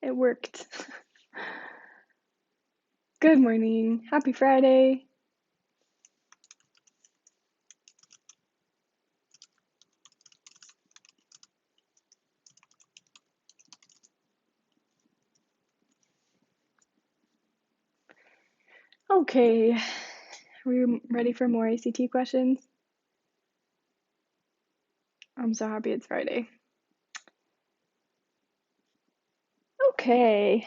It worked. Good morning. Happy Friday. Okay, are we ready for more ACT questions? I'm so happy it's Friday. Okay.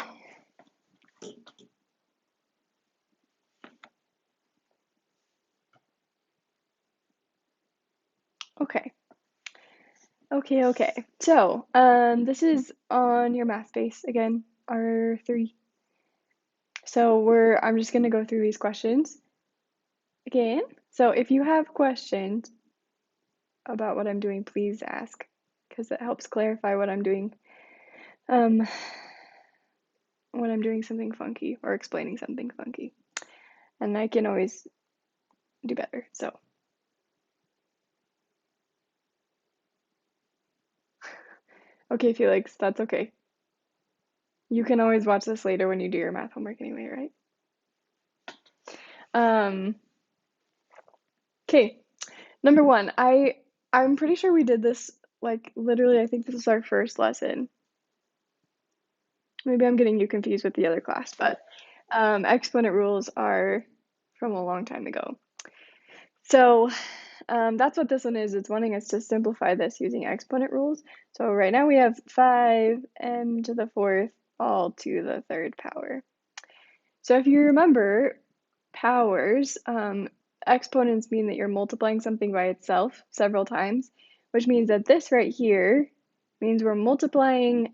Okay. So, this is on your math base again, R3. So I'm just gonna go through these questions again. So if you have questions about what I'm doing, please ask, because it helps clarify what I'm doing. When I'm doing something funky or explaining something funky. And I can always do better, so. Okay, Felix, that's okay. You can always watch this later when you do your math homework anyway, right? Okay, number one, I'm pretty sure we did this, like, literally, I think this is our first lesson. Maybe I'm getting you confused with the other class, but exponent rules are from a long time ago. So that's what this one is. It's wanting us to simplify this using exponent rules. So right now we have 5m to the fourth all to the third power. So if you remember powers, exponents mean that you're multiplying something by itself several times, which means that this right here means we're multiplying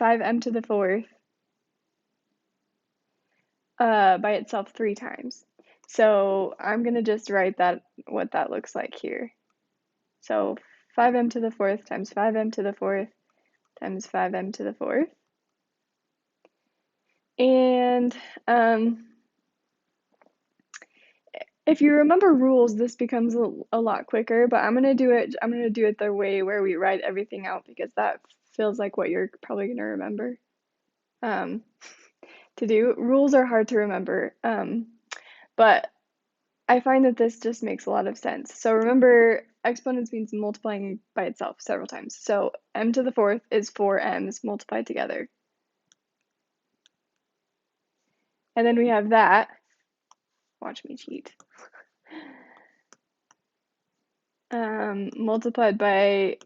5m to the fourth by itself 3 times. So I'm going to just write that what that looks like here. So 5m to the fourth times 5m to the fourth times 5m to the fourth. And if you remember rules, this becomes a lot quicker, but I'm gonna do it the way where we write everything out, because that feels like what you're probably gonna remember to do. Rules are hard to remember, but I find that this just makes a lot of sense. So remember, exponents means multiplying by itself several times. So m to the fourth is 4m's multiplied together. And then we have that. Watch me cheat. Multiplied by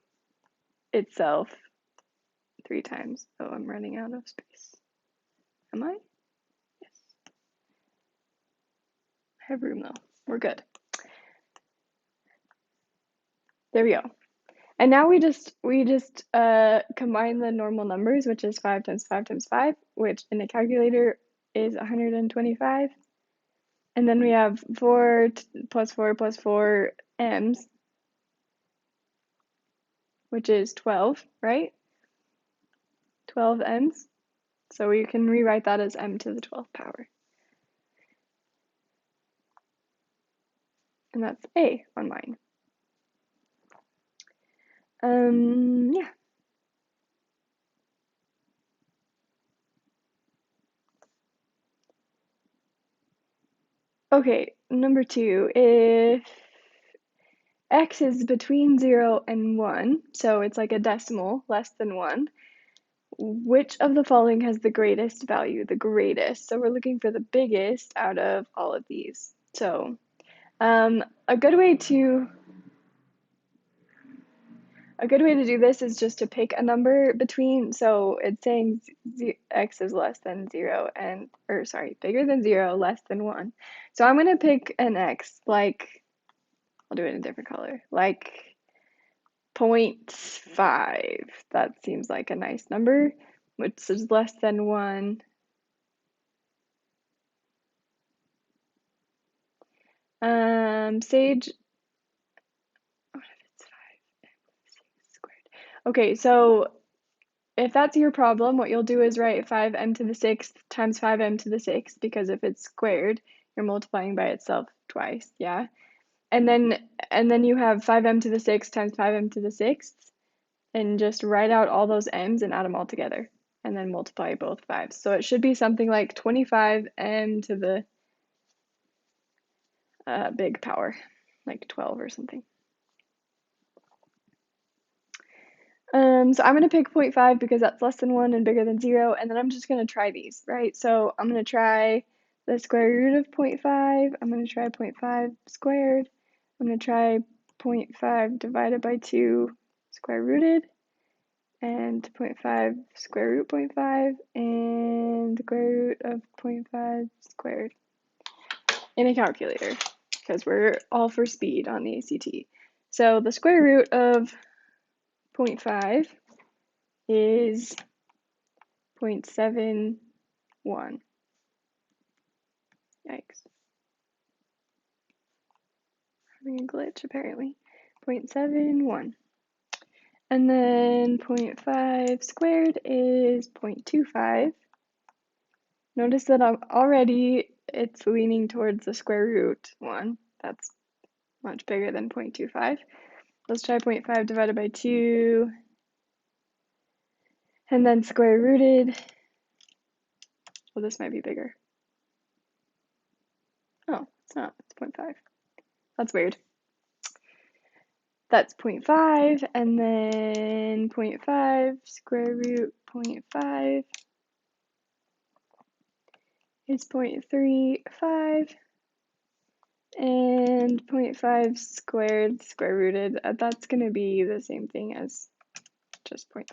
itself 3 times. Oh, I'm running out of space. Am I? Yes. I have room though. We're good. There we go. And now we just combine the normal numbers, which is 5 times 5 times 5, which in a calculator is 125. And then we have 4 plus 4 plus 4 m's, which is 12, right? 12 m's. So we can rewrite that as m to the 12th power. And that's A on mine. Yeah. Okay, number 2, if x is between 0 and 1, so it's like a decimal, less than 1, which of the following has the greatest value? The greatest. So we're looking for the biggest out of all of these. So a good way to do this is just to pick a number between, so it's saying x is less than 0 and, or sorry, bigger than 0, less than 1. So I'm going to pick an x, like, I'll do it in a different color, like 0.5. That seems like a nice number, which is less than 1. Sage, what if it's 5m squared? Okay, so if that's your problem, what you'll do is write 5m to the 6th times 5m to the 6th, because if it's squared, you're multiplying by itself twice, yeah? And then you have 5m to the 6th times 5m to the 6th, and just write out all those m's and add them all together. and then multiply both 5s. So it should be something like 25m to the big power, like 12 or something. So I'm going to pick 0.5 because that's less than 1 and bigger than 0, and then I'm just going to try these, right? So I'm going to try the square root of 0.5. I'm going to try 0.5 squared. I'm going to try 0.5 divided by 2 square rooted, and 0.5 square root 0.5, and square root of 0.5 squared in a calculator, because we're all for speed on the ACT. So the square root of 0.5 is 0.71. Yikes. Having a glitch apparently. 0.71. And then 0.5 squared is 0.25. Notice that already it's leaning towards the square root one. That's much bigger than 0.25. Let's try 0.5 divided by 2. And then square rooted. Well, this might be bigger. Oh, it's not. It's 0.5. That's weird. That's 0.5, and then 0.5 square root 0.5 is 0.35, and 0.5 squared square rooted, that's going to be the same thing as just 0.5.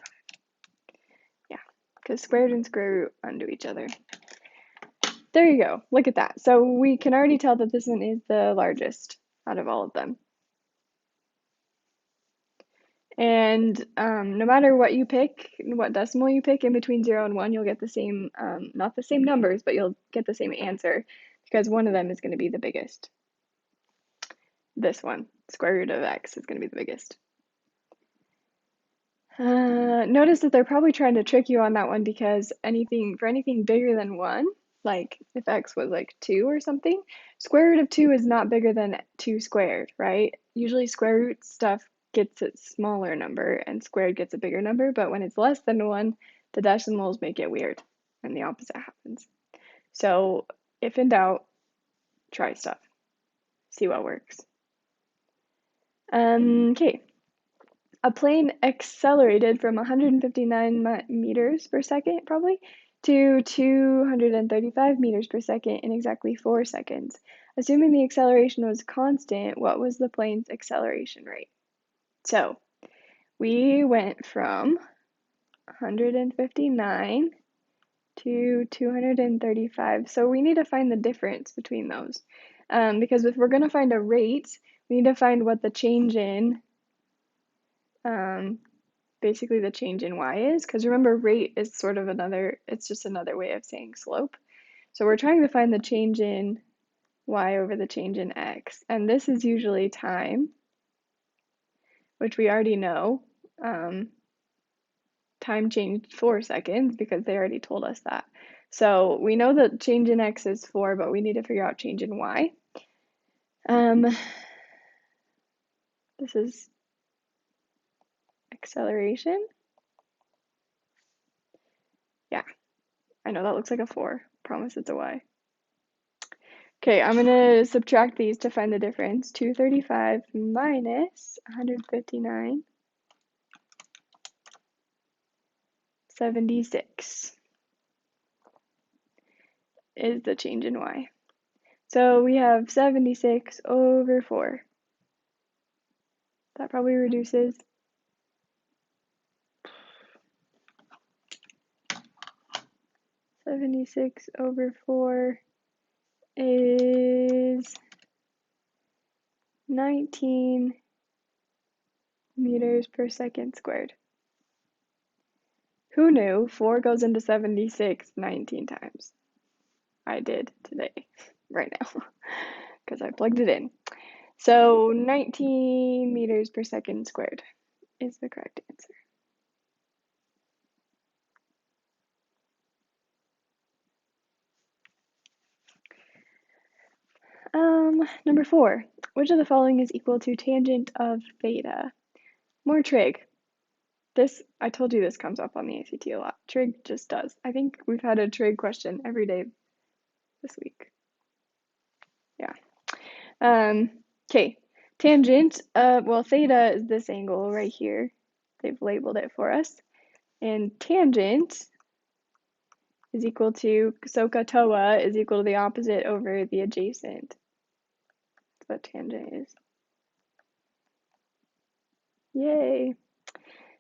Yeah, because square root and square root undo each other. There you go. Look at that. So we can already tell that this one is the largest out of all of them. And no matter what you pick, what decimal you pick in between 0 and 1, you'll get the same, not the same numbers, but you'll get the same answer because one of them is going to be the biggest. This one, square root of x, is going to be the biggest. Notice that they're probably trying to trick you on that one because for anything bigger than 1, like if x was like 2 or something, square root of 2 is not bigger than 2 squared, right? Usually square root stuff gets a smaller number and squared gets a bigger number, but when it's less than 1, the decimals make it weird and the opposite happens. So if in doubt, try stuff. See what works. Okay. A plane accelerated from 159 meters per second, probably, to 235 meters per second in exactly 4 seconds. Assuming the acceleration was constant, what was the plane's acceleration rate? So we went from 159 to 235. So we need to find the difference between those. Because if we're going to find a rate, we need to find what the change in, basically the change in y is. Because remember, rate is sort of it's just another way of saying slope. So we're trying to find the change in y over the change in x. And this is usually time, which we already know. Time changed 4 seconds because they already told us that. So we know that change in x is 4, but we need to figure out change in y. This is acceleration. Yeah, I know that looks like a 4. Promise it's a y. Okay, I'm going to subtract these to find the difference. 235 minus 159, 76 is the change in y. So we have 76 over 4. That probably reduces. $76 over 4 is 19 meters per second squared. Who knew 4 goes into 76 19 times? I did today, right now, because I plugged it in. So 19 meters per second squared is the correct answer. Number 4, which of the following is equal to tangent of theta? More trig. I told you this comes up on the ACT a lot. Trig just does. I think we've had a trig question every day this week. Yeah. Okay. Tangent, well, theta is this angle right here. They've labeled it for us. And tangent is equal to, SOHCAHTOA is equal to the opposite over the adjacent. That's what tangent is. Yay.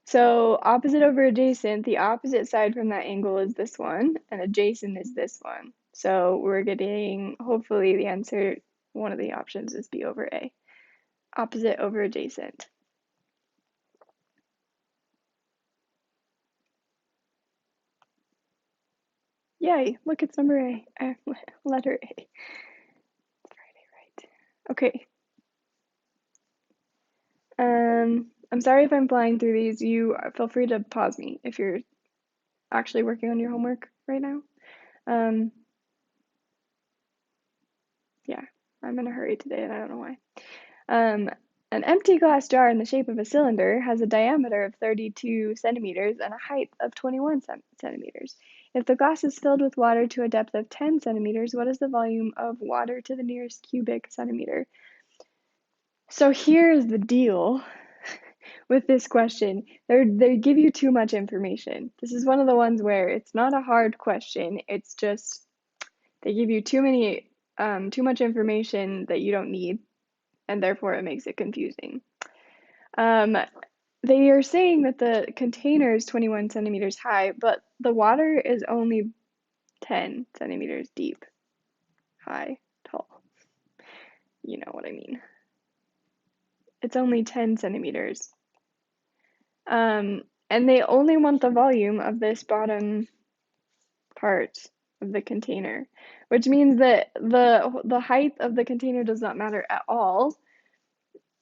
So opposite over adjacent, the opposite side from that angle is this one, and adjacent is this one. So we're getting, hopefully the answer, one of the options is B over A. Opposite over adjacent. Yay, look, it's number A, letter A. Right. Okay. I'm sorry if I'm flying through these. You feel free to pause me if you're actually working on your homework right now. Yeah, I'm in a hurry today and I don't know why. An empty glass jar in the shape of a cylinder has a diameter of 32 centimeters and a height of 21 centimeters. If the glass is filled with water to a depth of 10 centimeters, what is the volume of water to the nearest cubic centimeter? So here's the deal with this question. They give you too much information. This is one of the ones where it's not a hard question. It's just they give you too much information that you don't need, and therefore it makes it confusing. They are saying that the container is 21 centimeters high, but the water is only 10 centimeters deep. High, tall. You know what I mean. It's only 10 centimeters. And they only want the volume of this bottom part of the container, which means that the height of the container does not matter at all.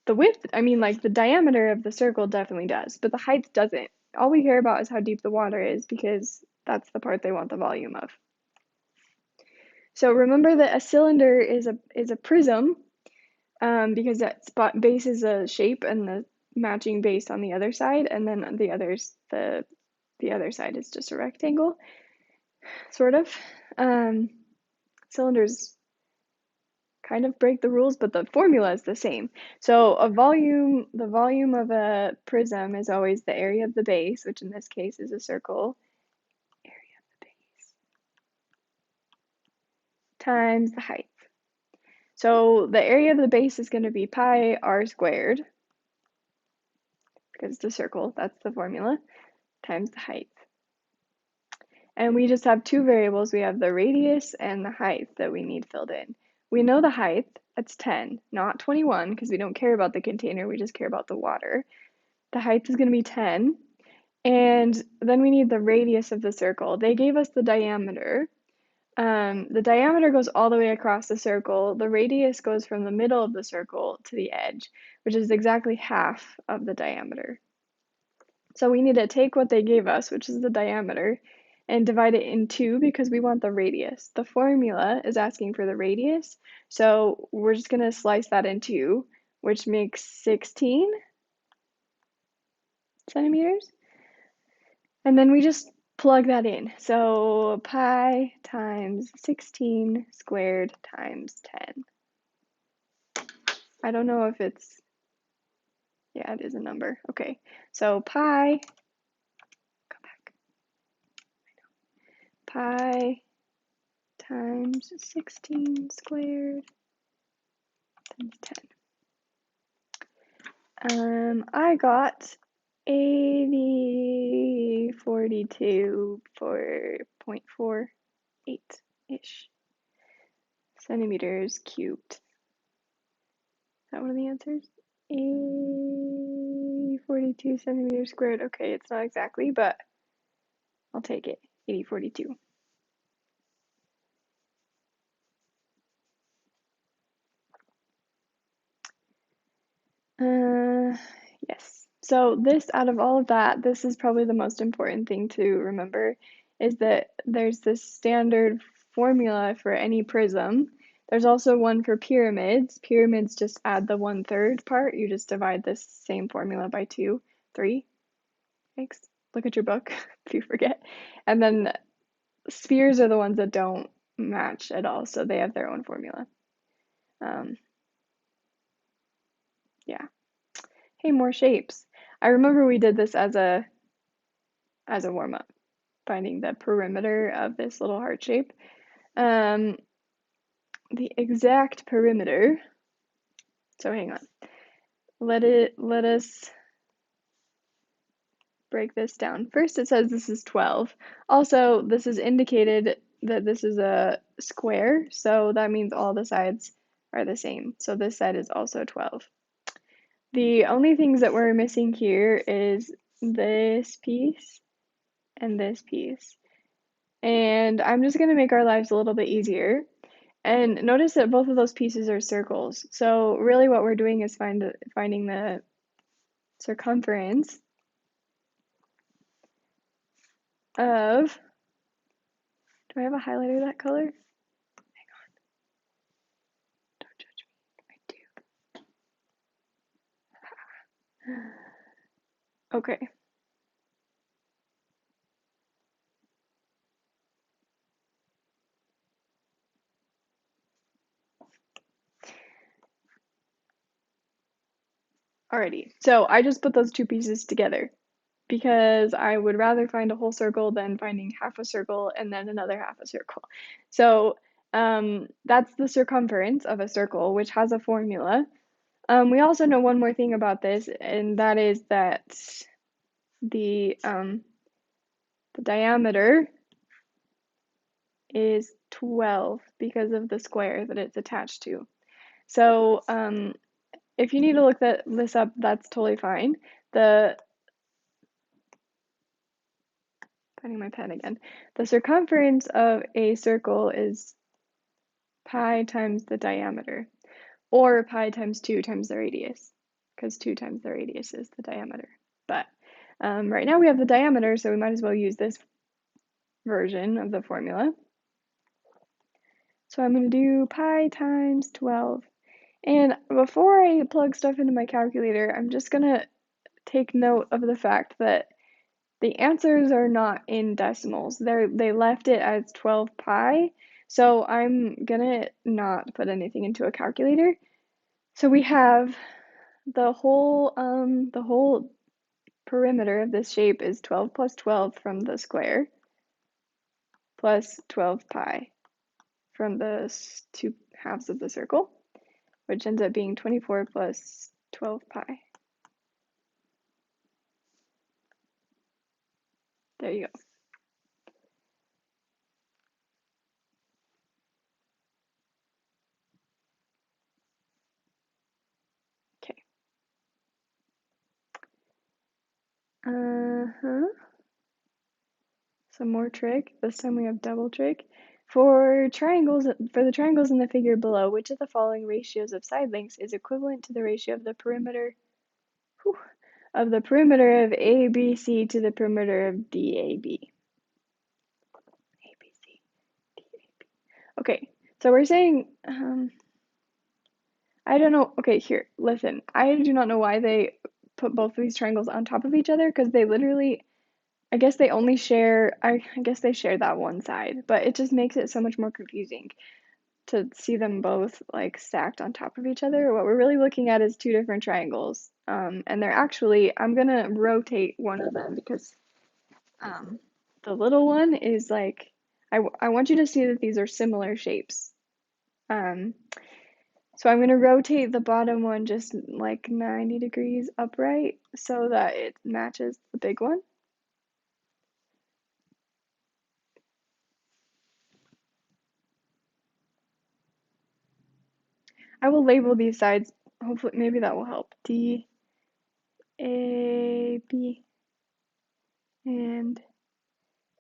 The width, I mean, like the diameter of the circle definitely does, but the height doesn't. All we care about is how deep the water is because that's the part they want the volume of. So remember that a cylinder is a prism because that base is a shape and the matching base on the other side, and then the other side is just a rectangle, sort of. Cylinders kind of break the rules, but the formula is the same. So the volume of a prism is always the area of the base, which in this case is a circle, area of the base, times the height. So the area of the base is going to be pi r squared, because it's a circle, that's the formula, times the height. And we just have two variables. We have the radius and the height that we need filled in. We know the height, that's 10, not 21, because we don't care about the container, we just care about the water. The height is going to be 10. And then we need the radius of the circle. They gave us the diameter. The diameter goes all the way across the circle. The radius goes from the middle of the circle to the edge, which is exactly half of the diameter. So we need to take what they gave us, which is the diameter, and divide it in 2 because we want the radius. The formula is asking for the radius, so we're just going to slice that in 2, which makes 16 centimeters. And then we just plug that in. So pi times 16 squared times 10. I don't know if it's, yeah, it is a number. Okay, so pi times 16 squared times 10. I got 8042 for 0.48-ish centimeters cubed. Is that one of the answers? 8042 centimeters squared. Okay, it's not exactly, but I'll take it. 8042. Yes. So this, out of all of that, this is probably the most important thing to remember, is that there's this standard formula for any prism. There's also one for pyramids. Pyramids just add the 1/3 part. You just divide this same formula by 2, 3. Thanks. Look at your book if you forget. And then spheres are the ones that don't match at all, so they have their own formula. Yeah. Hey, more shapes. I remember we did this as a warm-up, finding the perimeter of this little heart shape. The exact perimeter. So hang on. Let us break this down. First, it says this is 12. Also, this is indicated that this is a square, so that means all the sides are the same. So this side is also 12. The only things that we're missing here is this piece and this piece. And I'm just going to make our lives a little bit easier. And notice that both of those pieces are circles. So really what we're doing is finding the circumference of, do I have a highlighter that color? Hang on. Don't judge me. I do. Okay. Alrighty. So I just put those two pieces together because I would rather find a whole circle than finding half a circle and then another half a circle. So that's the circumference of a circle, which has a formula. We also know one more thing about this, and that is that the diameter is 12 because of the square that it's attached to. So if you need to look this up, that's totally fine. Finding my pen again. The circumference of a circle is pi times the diameter, or pi times 2 times the radius, because 2 times the radius is the diameter. But right now we have the diameter, so we might as well use this version of the formula. So I'm going to do pi times 12. And before I plug stuff into my calculator, I'm just going to take note of the fact that the answers are not in decimals. They left it as 12 pi, so I'm gonna not put anything into a calculator. So we have the whole perimeter of this shape is 12 plus 12 from the square plus 12 pi from the two halves of the circle, which ends up being 24 plus 12 pi. There you go. Okay. Some more trig. This time we have double trig. For the triangles in the figure below, which of the following ratios of side lengths is equivalent to the ratio of the perimeter of ABC to the perimeter of DAB? ABC, DAB. Okay, so we're saying, I don't know. Okay, here, listen. I do not know why they put both of these triangles on top of each other, because they literally, I guess they only share, I guess they share that one side, but it just makes it so much more confusing to see them both like stacked on top of each other. What we're really looking at is two different triangles. And they're actually, I'm gonna rotate one of them because the little one is like, I want you to see that these are similar shapes. So I'm gonna rotate the bottom one just like 90 degrees upright so that it matches the big one. I will label these sides. Hopefully, maybe that will help. D, A, B, and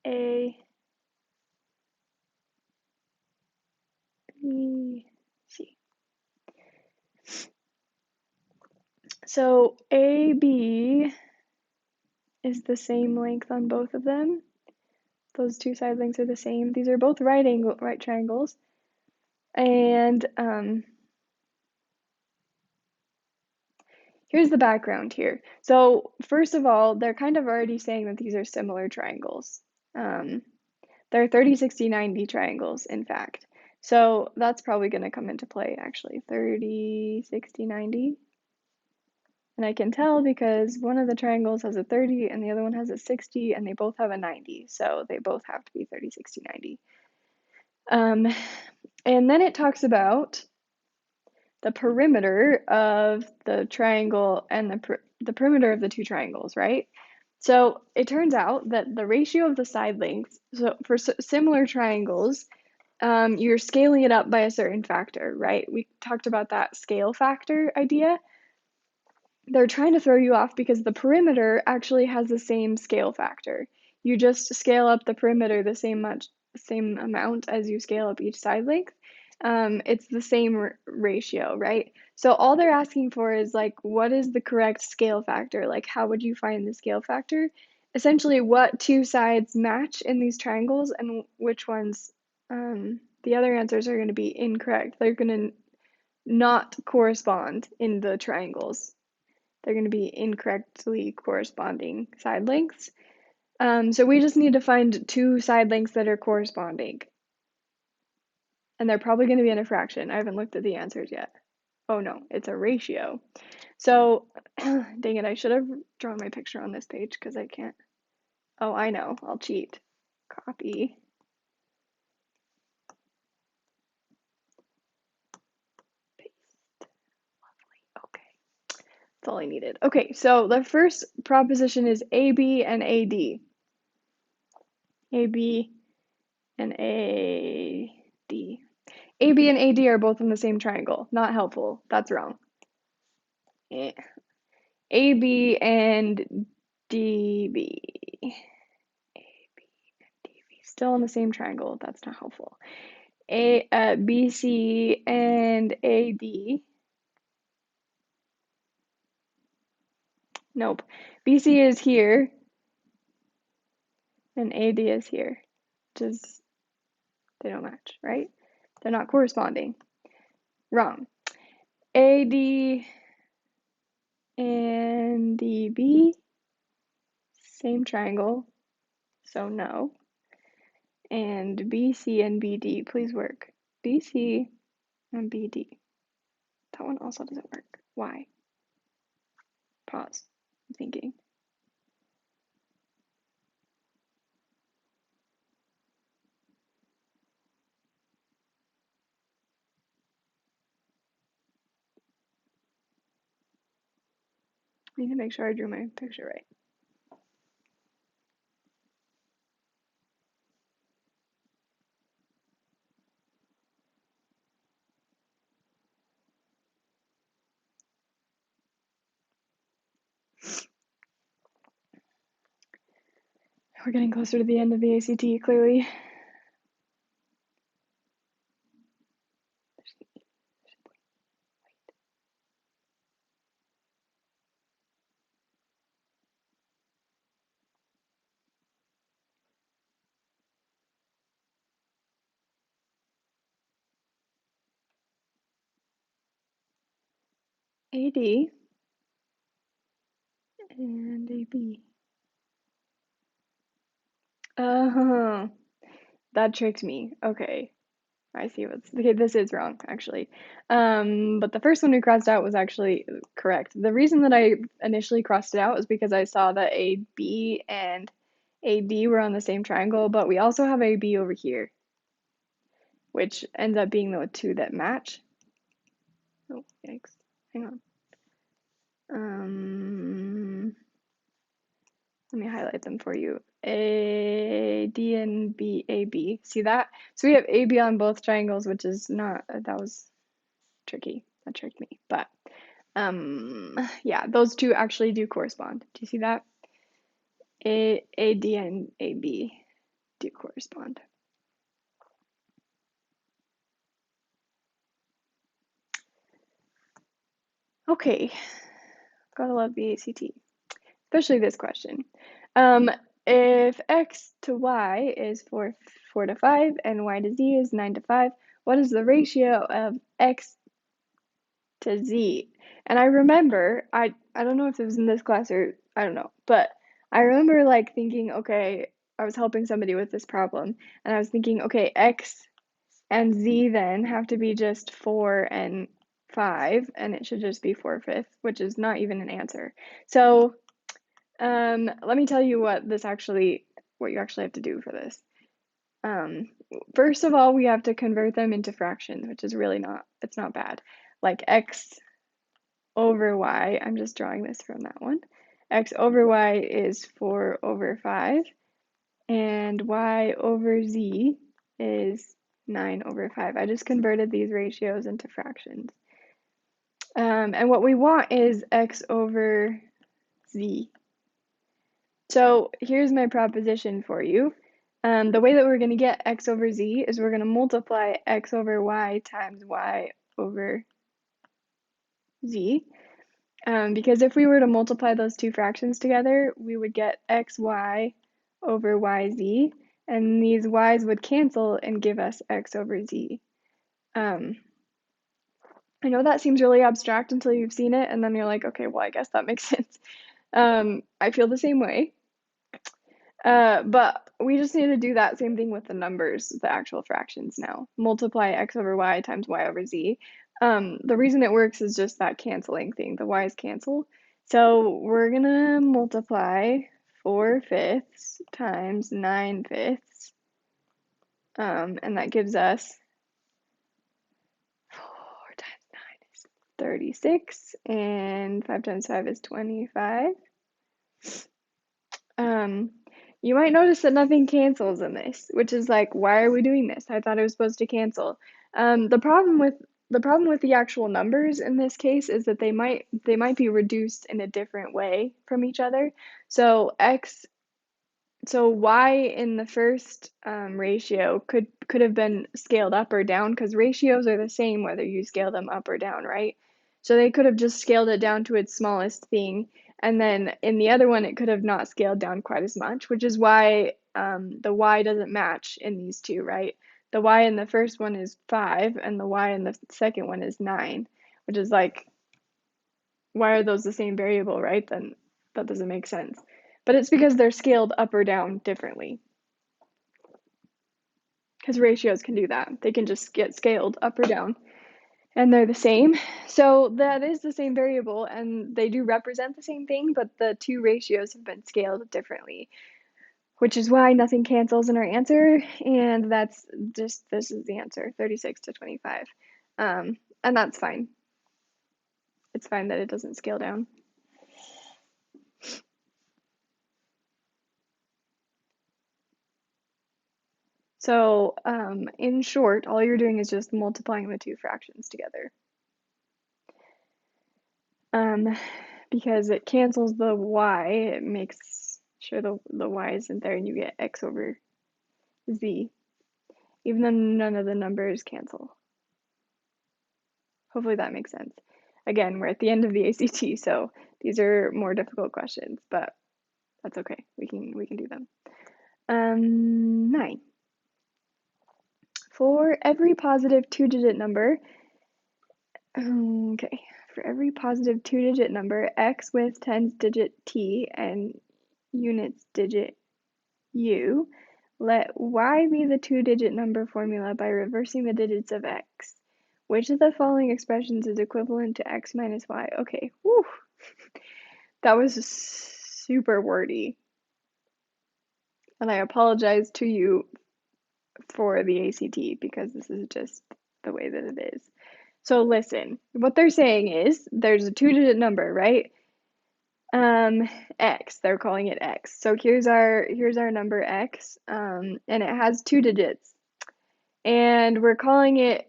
A, B, C. So AB is the same length on both of them. Those two side lengths are the same. These are both right triangles. And here's the background here. So first of all, they're kind of already saying that these are similar triangles. They're 30, 60, 90 triangles, in fact. So that's probably going to come into play, actually. 30, 60, 90. And I can tell because one of the triangles has a 30 and the other one has a 60, and they both have a 90. So they both have to be 30, 60, 90. And then it talks about the perimeter of the triangle and the perimeter of the two triangles, right? So it turns out that the ratio of the side lengths, so for similar triangles, you're scaling it up by a certain factor, right? We talked about that scale factor idea. They're trying to throw you off because the perimeter actually has the same scale factor. You just scale up the perimeter the same amount as you scale up each side length. It's the same ratio, right? So all they're asking for is like, what is the correct scale factor? Like, how would you find the scale factor? Essentially, what two sides match in these triangles and which ones, the other answers are going to be incorrect. They're going to not correspond in the triangles. They're going to be incorrectly corresponding side lengths. So we just need to find two side lengths that are corresponding. And they're probably going to be in a fraction. I haven't looked at the answers yet. Oh no, it's a ratio. So, dang it, I should have drawn my picture on this page because I can't. Oh, I know, I'll cheat. Copy. Paste. Lovely. Okay. That's all I needed. Okay, so the first proposition is AB and AD. AB and AD. AB and AD are both in the same triangle. Not helpful. That's wrong. Eh. AB and DB. AB and DB. Still in the same triangle. That's not helpful. BC and AD. Nope. BC is here and AD is here. Just they don't match, right? They're not corresponding. Wrong. AD and DB, same triangle, so no. And BC and BD, please work. BC and BD. That one also doesn't work. Why? Pause. I'm thinking. I need to make sure I drew my picture right. We're getting closer to the end of the ACT, clearly. AD and AB. Oh, that tricked me. Okay. I see what's okay. This is wrong, actually. But the first one we crossed out was actually correct. The reason that I initially crossed it out was because I saw that AB and AD were on the same triangle, but we also have AB over here, which ends up being the two that match. Oh, yikes. Hang on. Let me highlight them for you. AD and AB. See that? So we have AB on both triangles, which is not, that was tricky. That tricked me. But yeah, those two actually do correspond. Do you see that? AD and AB do correspond. Okay, gotta love the ACT, especially this question. If x to y is 4 to 5 and y to z is 9 to 5, what is the ratio of x to z? And I remember, I don't know if it was in this class or I don't know, but I remember like thinking, okay, I was helping somebody with this problem, and I was thinking, okay, x and z then have to be just 4 and 5, and it should just be 4/5, which is not even an answer. So let me tell you what you actually have to do for this. First of all, we have to convert them into fractions, which is really it's not bad. Like x over y, I'm just drawing this from that one. X over y is 4/5, and y over z is 9/5. I just converted these ratios into fractions. And what we want is x over z. So here's my proposition for you. The way that we're going to get x over z is we're going to multiply x over y times y over z. Because if we were to multiply those two fractions together, we would get xy over yz, and these y's would cancel and give us x over z. I know that seems really abstract until you've seen it, and then you're like, okay, well, I guess that makes sense. I feel the same way. But we just need to do that same thing with the numbers, the actual fractions now. Multiply x over y times y over z. The reason it works is just that canceling thing. The y's cancel. So we're gonna multiply 4/5 times 9/5. And that gives us 4 times 9 is 36, and 5 times 5 is 25. You might notice that nothing cancels in this, which is like, why are we doing this? I thought it was supposed to cancel. The problem with the actual numbers in this case is that they might be reduced in a different way from each other. So y in the first ratio could have been scaled up or down, because ratios are the same whether you scale them up or down, right? So they could have just scaled it down to its smallest thing, and then in the other one it could have not scaled down quite as much, which is why the y doesn't match in these two, right? The y in the first one is 5, and the y in the second one is 9, which is like, why are those the same variable, right? Then that doesn't make sense. But it's because they're scaled up or down differently. Because ratios can do that. They can just get scaled up or down, and they're the same. So that is the same variable, and they do represent the same thing, but the two ratios have been scaled differently, which is why nothing cancels in our answer, and this is the answer, 36 to 25. And that's fine. It's fine that it doesn't scale down. So in short, all you're doing is just multiplying the two fractions together. Because it cancels the y, it makes sure the y isn't there, and you get x over z, even though none of the numbers cancel. Hopefully that makes sense. Again, we're at the end of the ACT, so these are more difficult questions, but that's okay. We can do them. 9. For every positive two-digit number, okay, for every positive two-digit number, x with tens digit t and units digit u, let y be the two-digit number formula by reversing the digits of x. Which of the following expressions is equivalent to x minus y? Okay, whew. That was super wordy. And I apologize to you for the ACT because this is just the way that it is. So listen, what they're saying is there's a two-digit number, right? X, they're calling it x. So here's our number x, and it has two digits. And we're calling it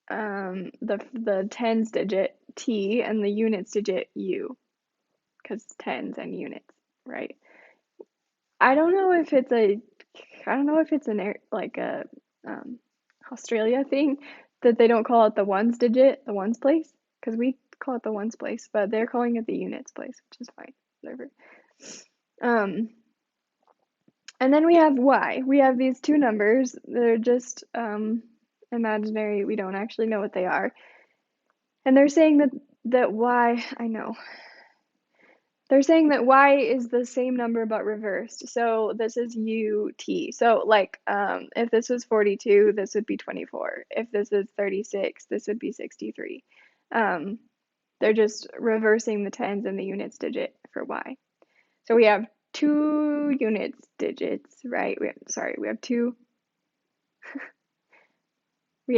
the tens digit t and the units digit u, because tens and units, right? I don't know if it's like a Australia thing that they don't call it the ones digit, the ones place, because we call it the ones place, but they're calling it the units place, which is fine, whatever. And then we have y. We have these two numbers. They're just imaginary. We don't actually know what they are. And they're saying that that y, I know. They're saying that y is the same number but reversed. So this is ut. So like if this was 42, this would be 24. If this is 36, this would be 63. Um, they're just reversing the tens and the units digit for y. So we have two units digits, right? We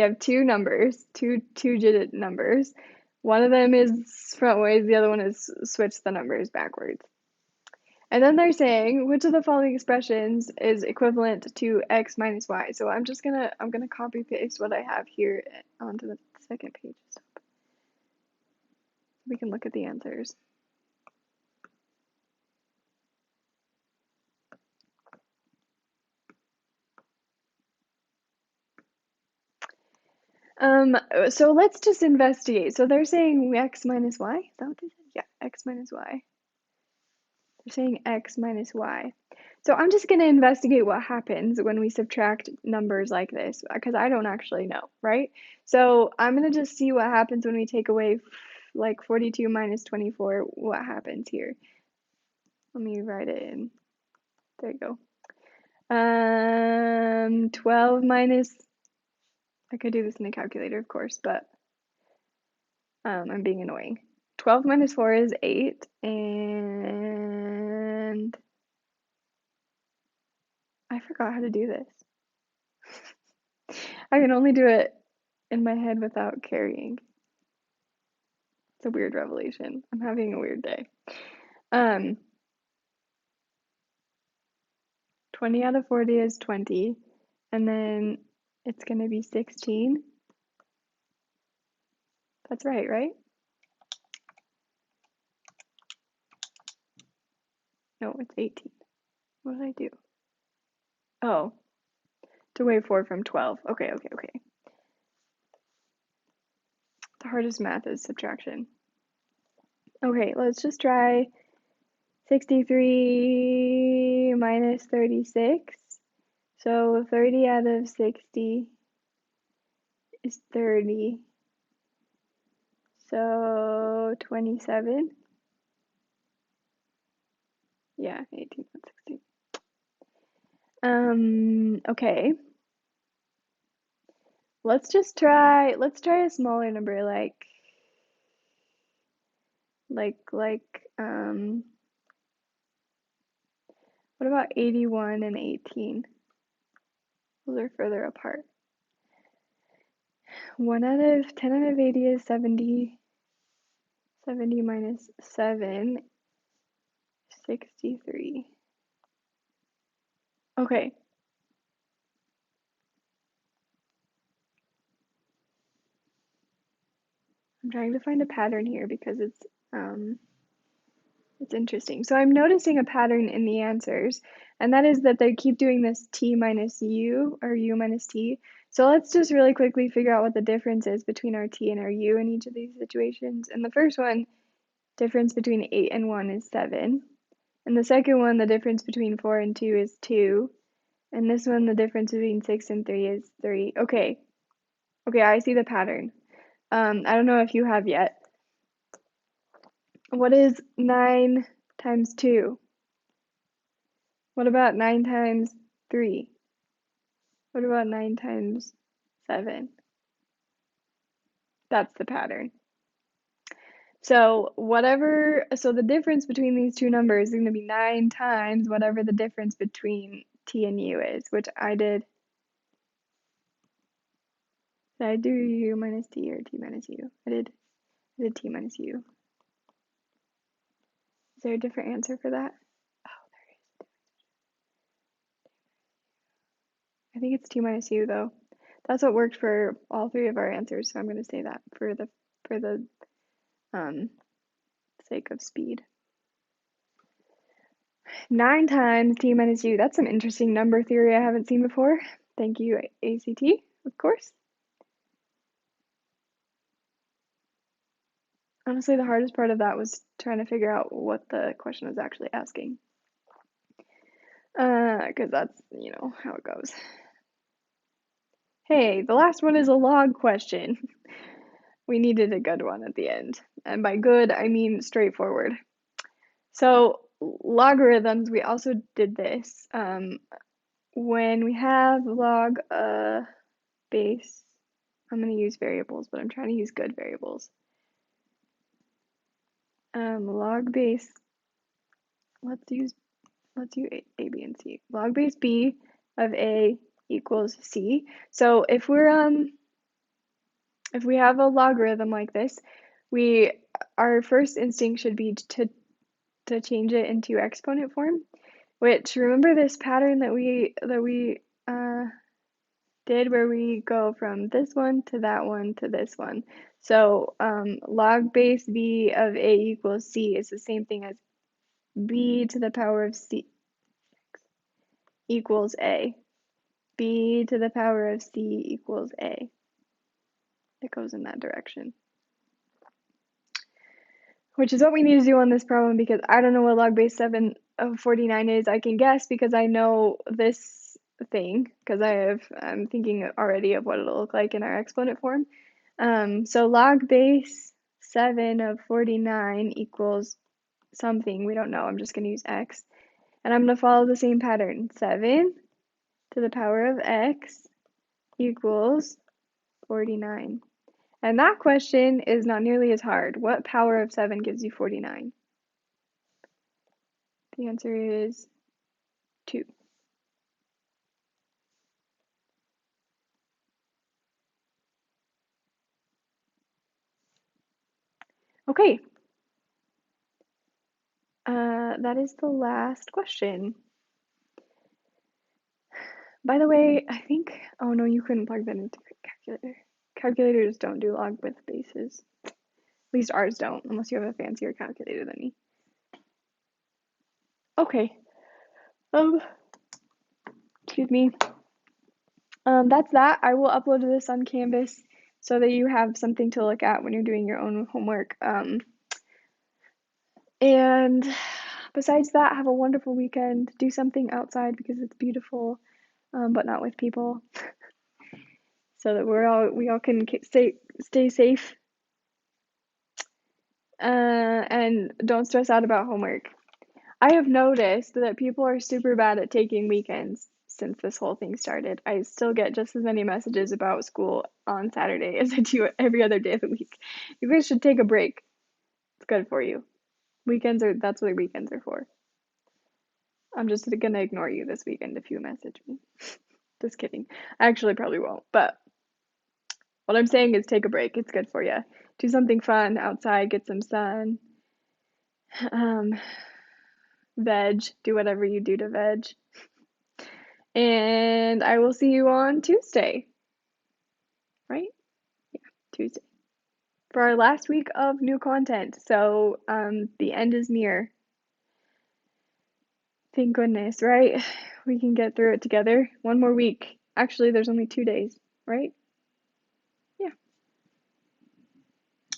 have two numbers, two-digit numbers. One of them is frontways, the other one is switch the numbers backwards. And then they're saying which of the following expressions is equivalent to x minus y. So I'm gonna copy paste what I have here onto the second page. So we can look at the answers. So let's just investigate. So they're saying x minus y. Is that what they said? Yeah, x minus y. They're saying x minus y. So I'm just going to investigate what happens when we subtract numbers like this, because I don't actually know, right? So I'm going to just see what happens when we take away like 42 minus 24, what happens here. Let me write it in. There you go. 12 minus, I could do this in a calculator, of course, but I'm being annoying. 12 minus 4 is 8, and I forgot how to do this. I can only do it in my head without carrying. It's a weird revelation. I'm having a weird day. 20 out of 40 is 20, and then it's going to be 16. That's right, right? No, it's 18. What did I do? Oh, to weigh 4 from 12. Okay. The hardest math is subtraction. Okay, let's just try 63 minus 36. So 30 out of 60 is 30. So 27. Yeah, 18 and 16. Okay. Let's try a smaller number what about 81 and 18? Those are further apart. 10 out of 80 is 70. 70 minus 7, 63. Okay. I'm trying to find a pattern here because it's interesting. So I'm noticing a pattern in the answers, and that is that they keep doing this t minus u or u minus t. So let's just really quickly figure out what the difference is between our t and our u in each of these situations. In the first one, difference between 8 and 1 is 7. In the second one, the difference between 4 and 2 is 2. And this one, the difference between 6 and 3 is 3. Okay, I see the pattern. I don't know if you have yet. What is 9 times 2? What about 9 times 3? What about 9 times 7? That's the pattern. So the difference between these two numbers is going to be 9 times whatever the difference between t and u is, which I did. Did I do u minus t or t minus u? I did t minus u. Is there a different answer for that? Oh, there is. I think it's t minus u though. That's what worked for all three of our answers, so I'm going to say that for the sake of speed. 9 times t minus u. That's some interesting number theory I haven't seen before. Thank you, ACT, of course. Honestly, the hardest part of that was trying to figure out what the question was actually asking. Because that's, how it goes. Hey, the last one is a log question. We needed a good one at the end. And by good, I mean straightforward. So logarithms, we also did this. When we have log base, I'm going to use variables, but I'm trying to use good variables. Log base, let's use A, B, and C. Log base B of A equals C. So if we have a logarithm like this, our first instinct should be to change it into exponent form, which, remember this pattern that we did where we go from this one to that one to this one. So log base B of A equals C is the same thing as B to the power of C equals A. B to the power of C equals A. It goes in that direction. Which is what we need to do on this problem, because I don't know what log base 7 of 49 is. I can guess because I know this thing, because I'm thinking already of what it'll look like in our exponent form. So log base 7 of 49 equals something. We don't know. I'm just going to use x. And I'm going to follow the same pattern. 7 to the power of x equals 49. And that question is not nearly as hard. What power of 7 gives you 49? The answer is 2. Okay. That is the last question. By the way, I think, oh no, you couldn't plug that into a calculator. Calculators don't do log with bases. At least ours don't, unless you have a fancier calculator than me. Okay. Excuse me. That's that. I will upload this on Canvas so that you have something to look at when you're doing your own homework. And besides that, have a wonderful weekend. Do something outside because it's beautiful, but not with people, so that we all can stay safe. And don't stress out about homework. I have noticed that people are super bad at taking weekends since this whole thing started. I still get just as many messages about school on Saturday as I do every other day of the week. You guys should take a break. It's good for you. That's what weekends are for. I'm just gonna ignore you this weekend if you message me. Just kidding. I actually probably won't, but what I'm saying is take a break. It's good for you. Do something fun outside, get some sun. Veg, do whatever you do to veg. And I will see you on Tuesday, right? Yeah, Tuesday. For our last week of new content. So the end is near. Thank goodness, right? We can get through it together. One more week. Actually, there's only 2 days, right? Yeah.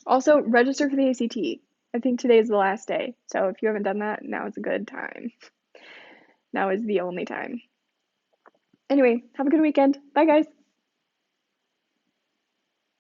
Also, register for the ACT. I think today is the last day. So if you haven't done that, now is a good time. Now is the only time. Anyway, have a good weekend. Bye, guys.